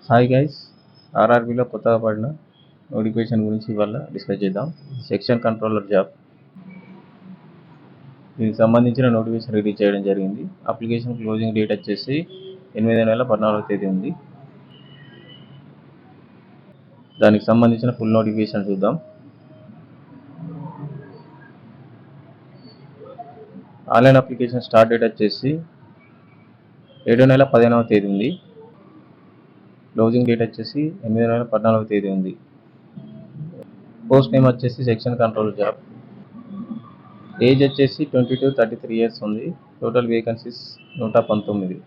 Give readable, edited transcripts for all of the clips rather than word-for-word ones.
Hi guys, ఆర్ఆర్బీలో కొత్తగా పడిన notification గురించి ఇవాళ డిస్కస్ చేద్దాం. సెక్షన్ కంట్రోలర్ జాబ్, దీనికి సంబంధించిన నోటిఫికేషన్ రిలీజ్ చేయడం జరిగింది. అప్లికేషన్ క్లోజింగ్ డేట్ వచ్చేసి 8/14 ఉంది. దానికి సంబంధించిన ఫుల్ నోటిఫికేషన్ చూద్దాం. ఆన్లైన్ అప్లికేషన్ స్టార్ట్ డేట్ వచ్చేసి 7/15 ఉంది. క్లోజింగ్ డేట్ వచ్చేసి 8/14 ఉంది. పోస్ట్ నేమ్ వచ్చేసి సెక్షన్ కంట్రోల్ జాబ్. ఏజ్ వచ్చేసి 20 to 33 ఇయర్స్ ఉంది. Total vacancies 119.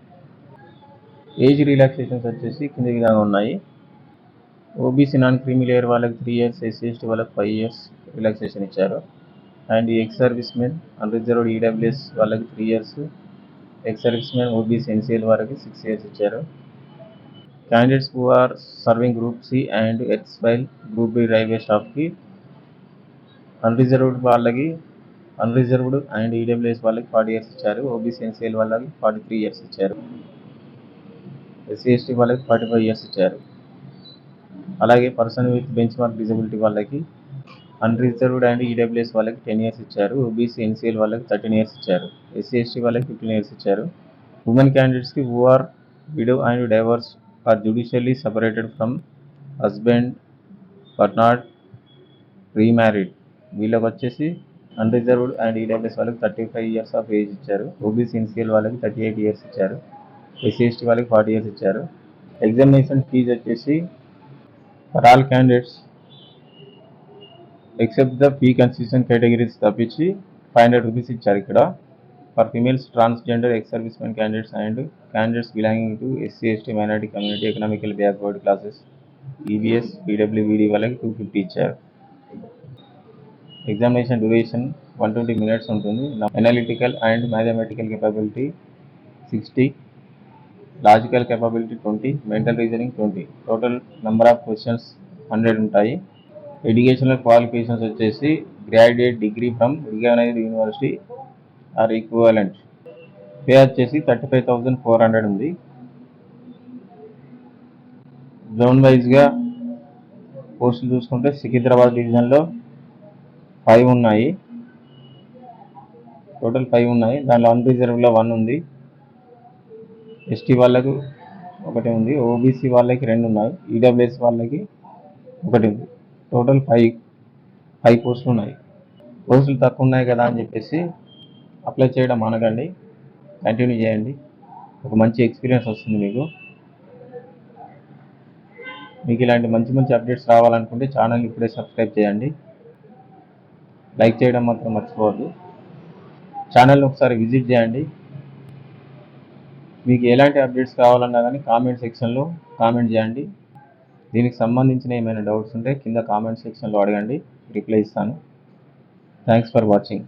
ఏజ్ రిలాక్సేషన్స్ వచ్చేసి కింది విధంగా ఉన్నాయి. ఓబీసీ నాన్ క్రీమీ లేయర్ వాళ్ళకి 3 ఇయర్స్, ఎస్సీ ఎస్టీ వాళ్ళకి 5 ఇయర్స్ రిలాక్సేషన్ ఇచ్చారు. And ex servicemen unreserved EWS వాళ్ళకి 3 years, ex servicemen OBC NCL వారికి 6 ఇయర్స్ ఇచ్చారు. Candidates who are serving group C and ఎక్స్వైల్ గ్రూప్ బి రైల్వే స్టాఫ్కి unreserved and EWS వాళ్ళకి 40 years ఇచ్చారు. OBC NCL వాళ్ళకి 43 years ఇచ్చారు. ఎస్సీ ఎస్టీ వాళ్ళకి 45 ఇయర్స్ ఇచ్చారు. అలాగే person with bench mark disability వాళ్ళకి అన్రిజర్వ్డ్ అండ్ ఈడబ్ల్యూఎస్ వాళ్ళకి 10 ఇయర్స్ ఇచ్చారు. ఓబీసీ ఎన్సీఎల్ వాళ్ళకి 13 ఇయర్స్ ఇచ్చారు. ఎస్సీ ఎస్టీ వాళ్ళకి 15 ఇయర్స్ ఇచ్చారు. ఉమెన్ క్యాండిడేట్స్కి who are widow and divorce or judicially separated from husband but not remarried వీళ్ళకి వచ్చేసి అన్రిజర్వ్డ్ అండ్ ఈడబ్ల్యూఎస్ వాళ్ళకి 35 ఇయర్స్ ఆఫ్ ఏజ్ ఇచ్చారు. ఓబీసీ ఎన్సీఎల్ వాళ్ళకి 38 ఇయర్స్ ఇచ్చారు. ఎస్సీ ఎస్టీ వాళ్ళకి 40 ఇయర్స్ ఇచ్చారు. ఎగ్జామినేషన్ ఫీజు వచ్చేసి for all candidates except the fee concession categories తప్పించి 500 రూపీస్ ఇచ్చారు. ఇక్కడ for females, transgender, ex servicemen candidates and candidates belonging to SC ST minority community, economical backward classes, EBS, పీడబ్ల్యూబీడీ వాళ్ళకి 250 ఇచ్చారు. Examination duration 120 minutes ఉంటుంది. Analytical and mathematical capability 60, logical capability 20, mental reasoning 20. Total number of questions 100 ఉంటాయి. Educational qualifications వచ్చేసి graduate degree from recognized university or equivalent. Pay వచ్చేసి 35,400 ఉంది. Zone వైజ్గా పోస్టులు చూసుకుంటే సికింద్రాబాద్ డివిజన్లో 5 ఉన్నాయి. టోటల్ 5 ఉన్నాయి. దానిలో అన్రిజర్వ్లో 1 ఉంది. ఎస్టీ వాళ్ళకు 1 ఉంది. ఓబీసీ వాళ్ళకి 2 ఉన్నాయి. ఈడబ్ల్యూఎస్ వాళ్ళకి 1 ఉంది. టోటల్ 5 పోస్టులు ఉన్నాయి. పోస్టులు తక్కువ ఉన్నాయి కదా అని చెప్పేసి అప్లై చేయడం మానకండి, కంటిన్యూ చేయండి. ఒక మంచి ఎక్స్పీరియన్స్ వస్తుంది మీకు ఇలాంటి మంచి మంచి అప్డేట్స్ రావాలనుకుంటే ఛానల్ ఇప్పుడే సబ్స్క్రైబ్ చేయండి. లైక్ చేయడం మాత్రం మర్చిపోవద్దు. ఛానల్ని ఒకసారి విజిట్ చేయండి. మీకు ఎలాంటి అప్డేట్స్ కావాలన్నా కానీ కామెంట్ సెక్షన్లో కామెంట్ చేయండి. దీనికి సంబంధించిన ఏమైనా డౌట్స్ ఉంటే కింద కామెంట్ సెక్షన్లో అడగండి, రిప్లై ఇస్తాను. Thanks for watching.